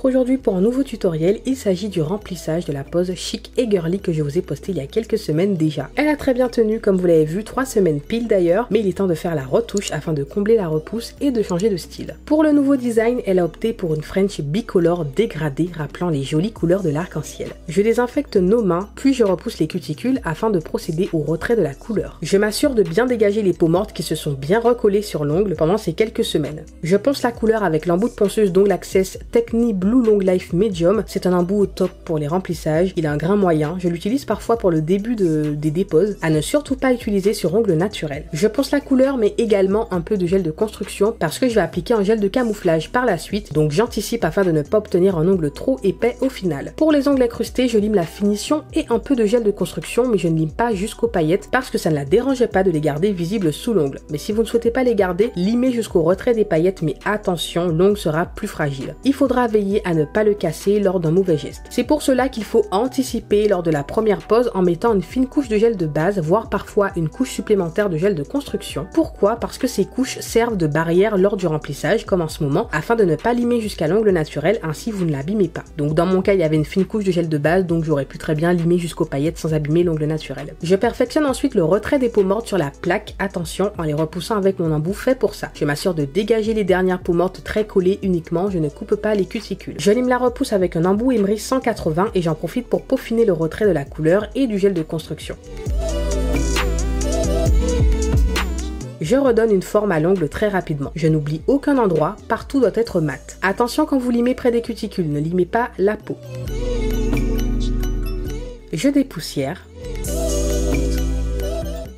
rencontre aujourd'hui pour un nouveau tutoriel. Il s'agit du remplissage de la pose chic et girly que je vous ai posté il y a quelques semaines déjà. Elle a très bien tenu comme vous l'avez vu, 3 semaines pile d'ailleurs, mais il est temps de faire la retouche afin de combler la repousse et de changer de style. Pour le nouveau design, elle a opté pour une French bicolore dégradée rappelant les jolies couleurs de l'arc-en-ciel. Je désinfecte nos mains, puis je repousse les cuticules afin de procéder au retrait de la couleur. Je m'assure de bien dégager les peaux mortes qui se sont bien recollées sur l'ongle pendant ces quelques semaines. Je ponce la couleur avec l'embout de ponceuse d'ongle Access Techni Blue Long Life Medium. C'est un embout au top pour les remplissages. Il a un grain moyen. Je l'utilise parfois pour le début des déposes. À ne surtout pas utiliser sur ongle naturel. Je ponce la couleur mais également un peu de gel de construction parce que je vais appliquer un gel de camouflage par la suite. Donc j'anticipe afin de ne pas obtenir un ongle trop épais au final. Pour les ongles incrustés, je lime la finition et un peu de gel de construction, mais je ne lime pas jusqu'aux paillettes parce que ça ne la dérangeait pas de les garder visibles sous l'ongle. Mais si vous ne souhaitez pas les garder, limez jusqu'au retrait des paillettes, mais attention, l'ongle sera plus fragile. Il faudra veiller à ne pas le casser lors d'un mauvais geste. C'est pour cela qu'il faut anticiper lors de la première pose en mettant une fine couche de gel de base, voire parfois une couche supplémentaire de gel de construction. Pourquoi? Parce que ces couches servent de barrière lors du remplissage, comme en ce moment, afin de ne pas limer jusqu'à l'ongle naturel, ainsi vous ne l'abîmez pas. Donc dans mon cas, il y avait une fine couche de gel de base, donc j'aurais pu très bien limer jusqu'aux paillettes sans abîmer l'ongle naturel. Je perfectionne ensuite le retrait des peaux mortes sur la plaque, attention, en les repoussant avec mon embout fait pour ça. Je m'assure de dégager les dernières peaux mortes très collées uniquement, je ne coupe pas les cuticules. Je lime la repousse avec un embout Emery 180 et j'en profite pour peaufiner le retrait de la couleur et du gel de construction. Je redonne une forme à l'ongle très rapidement. Je n'oublie aucun endroit, partout doit être mat. Attention quand vous limez près des cuticules, ne limez pas la peau. Je dépoussière.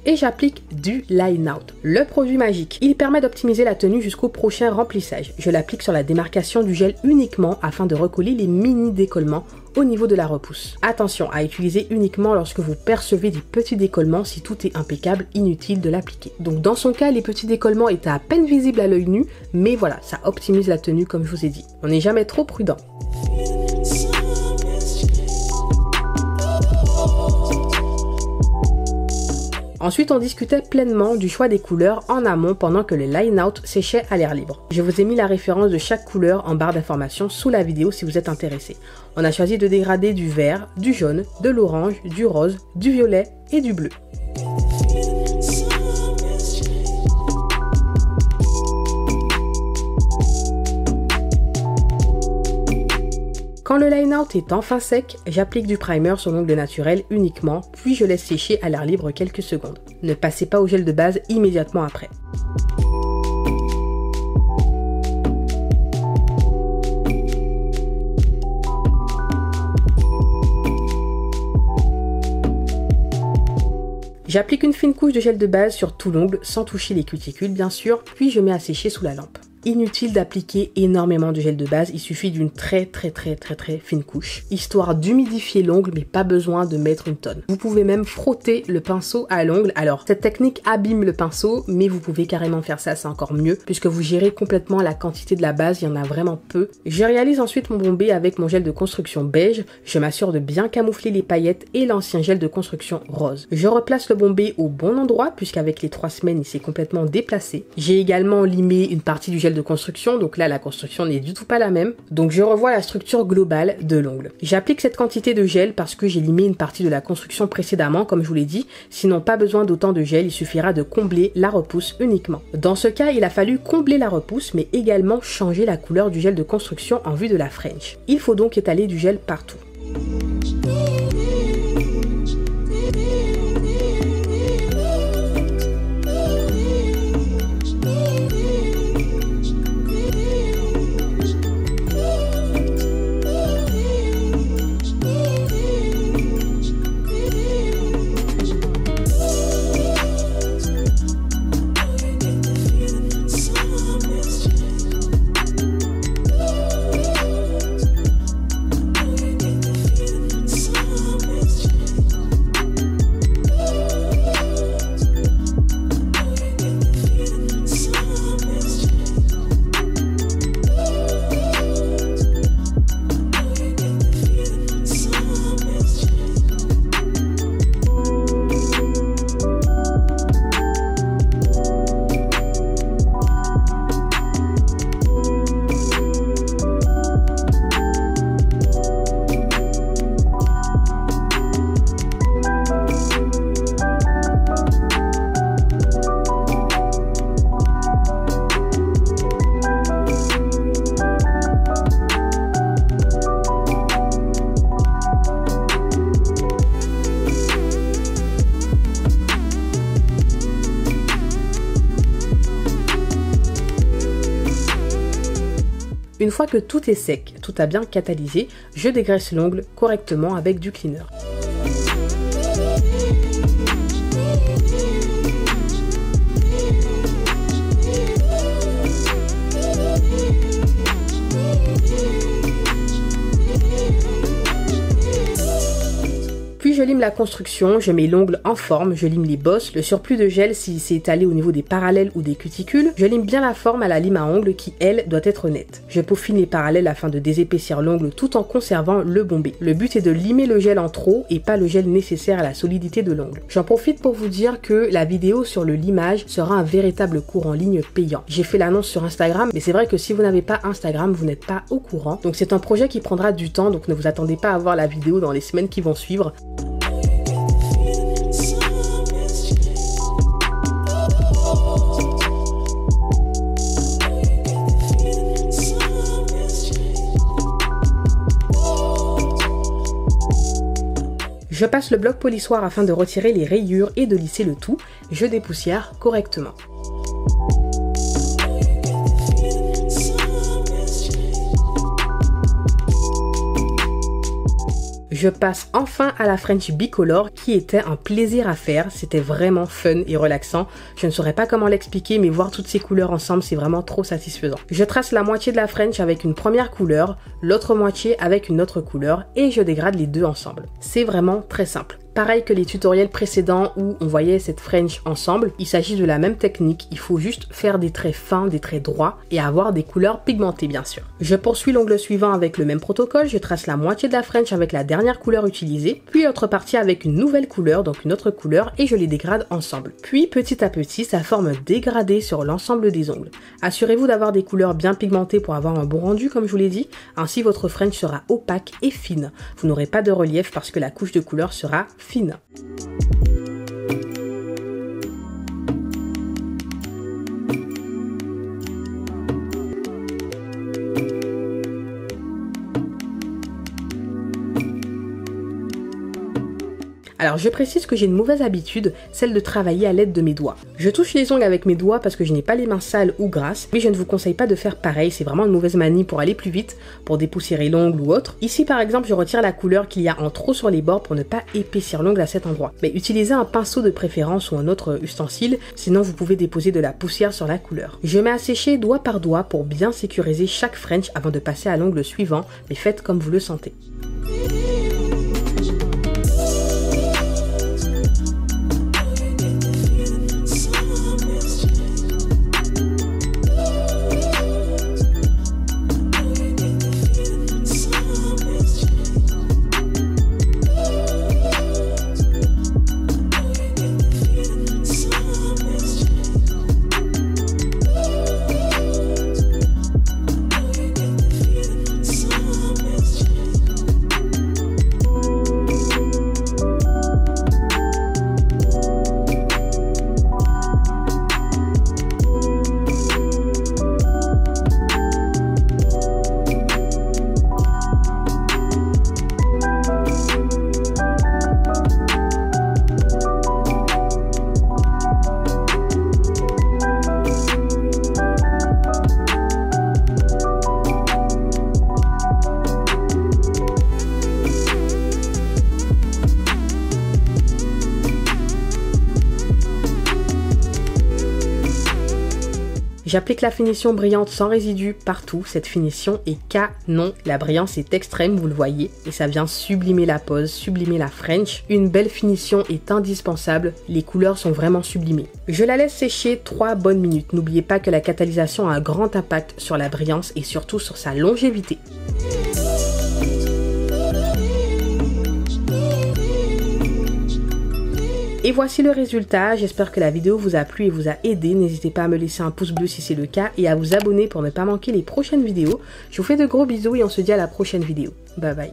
Et j'applique du Line Out, le produit magique. Il permet d'optimiser la tenue jusqu'au prochain remplissage. Je l'applique sur la démarcation du gel uniquement afin de recoller les mini décollements au niveau de la repousse. Attention à utiliser uniquement lorsque vous percevez des petits décollements. Si tout est impeccable, inutile de l'appliquer. Donc dans son cas, les petits décollements étaient à peine visibles à l'œil nu, mais voilà, ça optimise la tenue comme je vous ai dit. On n'est jamais trop prudent. Ensuite, on discutait pleinement du choix des couleurs en amont pendant que le line out séchait à l'air libre. Je vous ai mis la référence de chaque couleur en barre d'informations sous la vidéo si vous êtes intéressé. On a choisi de dégrader du vert, du jaune, de l'orange, du rose, du violet et du bleu. Quand le line-out est enfin sec, j'applique du primer sur l'ongle naturel uniquement, puis je laisse sécher à l'air libre quelques secondes. Ne passez pas au gel de base immédiatement après. J'applique une fine couche de gel de base sur tout l'ongle sans toucher les cuticules bien sûr, puis je mets à sécher sous la lampe. Inutile d'appliquer énormément de gel de base, il suffit d'une très fine couche, histoire d'humidifier l'ongle mais pas besoin de mettre une tonne. Vous pouvez même frotter le pinceau à l'ongle, alors cette technique abîme le pinceau mais vous pouvez carrément faire ça, c'est encore mieux puisque vous gérez complètement la quantité de la base, il y en a vraiment peu. Je réalise ensuite mon bombé avec mon gel de construction beige, je m'assure de bien camoufler les paillettes et l'ancien gel de construction rose. Je replace le bombé au bon endroit puisqu'avec les 3 semaines il s'est complètement déplacé. J'ai également limé une partie du gel de construction, donc là la construction n'est du tout pas la même, donc je revois la structure globale de l'ongle. J'applique cette quantité de gel parce que j'ai limé une partie de la construction précédemment comme je vous l'ai dit, sinon pas besoin d'autant de gel, il suffira de combler la repousse uniquement. Dans ce cas il a fallu combler la repousse mais également changer la couleur du gel de construction en vue de la French. Il faut donc étaler du gel partout. Une fois que tout est sec, tout a bien catalysé, je dégraisse l'ongle correctement avec du cleaner. Puis je lime la construction, je mets l'ongle en forme, je lime les bosses, le surplus de gel s'il s'est étalé au niveau des parallèles ou des cuticules, je lime bien la forme à la lime à ongles qui, elle, doit être nette. Je peaufine les parallèles afin de désépaissir l'ongle tout en conservant le bombé. Le but est de limer le gel en trop et pas le gel nécessaire à la solidité de l'ongle. J'en profite pour vous dire que la vidéo sur le limage sera un véritable cours en ligne payant. J'ai fait l'annonce sur Instagram, mais c'est vrai que si vous n'avez pas Instagram, vous n'êtes pas au courant. Donc c'est un projet qui prendra du temps, donc ne vous attendez pas à voir la vidéo dans les semaines qui vont suivre. Je passe le bloc polissoir afin de retirer les rayures et de lisser le tout. Je dépoussière correctement. Je passe enfin à la French bicolore qui était un plaisir à faire, c'était vraiment fun et relaxant. Je ne saurais pas comment l'expliquer mais voir toutes ces couleurs ensemble c'est vraiment trop satisfaisant. Je trace la moitié de la French avec une première couleur, l'autre moitié avec une autre couleur et je dégrade les deux ensemble. C'est vraiment très simple. Pareil que les tutoriels précédents où on voyait cette French ensemble, il s'agit de la même technique, il faut juste faire des traits fins, des traits droits et avoir des couleurs pigmentées bien sûr. Je poursuis l'ongle suivant avec le même protocole, je trace la moitié de la French avec la dernière couleur utilisée, puis l'autre partie avec une nouvelle couleur, donc une autre couleur et je les dégrade ensemble. Puis petit à petit, ça forme dégradé sur l'ensemble des ongles. Assurez-vous d'avoir des couleurs bien pigmentées pour avoir un bon rendu comme je vous l'ai dit, ainsi votre French sera opaque et fine. Vous n'aurez pas de relief parce que la couche de couleur sera fine. Alors je précise que j'ai une mauvaise habitude, celle de travailler à l'aide de mes doigts. Je touche les ongles avec mes doigts parce que je n'ai pas les mains sales ou grasses, mais je ne vous conseille pas de faire pareil, c'est vraiment une mauvaise manie pour aller plus vite, pour dépoussiérer l'ongle ou autre. Ici par exemple je retire la couleur qu'il y a en trop sur les bords pour ne pas épaissir l'ongle à cet endroit. Mais utilisez un pinceau de préférence ou un autre ustensile, sinon vous pouvez déposer de la poussière sur la couleur. Je mets à sécher doigt par doigt pour bien sécuriser chaque French avant de passer à l'ongle suivant, mais faites comme vous le sentez. J'applique la finition brillante sans résidus partout, cette finition est canon, la brillance est extrême, vous le voyez, et ça vient sublimer la pose, sublimer la French. Une belle finition est indispensable, les couleurs sont vraiment sublimées. Je la laisse sécher 3 bonnes minutes, n'oubliez pas que la catalysation a un grand impact sur la brillance et surtout sur sa longévité. Et voici le résultat, j'espère que la vidéo vous a plu et vous a aidé. N'hésitez pas à me laisser un pouce bleu si c'est le cas et à vous abonner pour ne pas manquer les prochaines vidéos. Je vous fais de gros bisous et on se dit à la prochaine vidéo. Bye bye.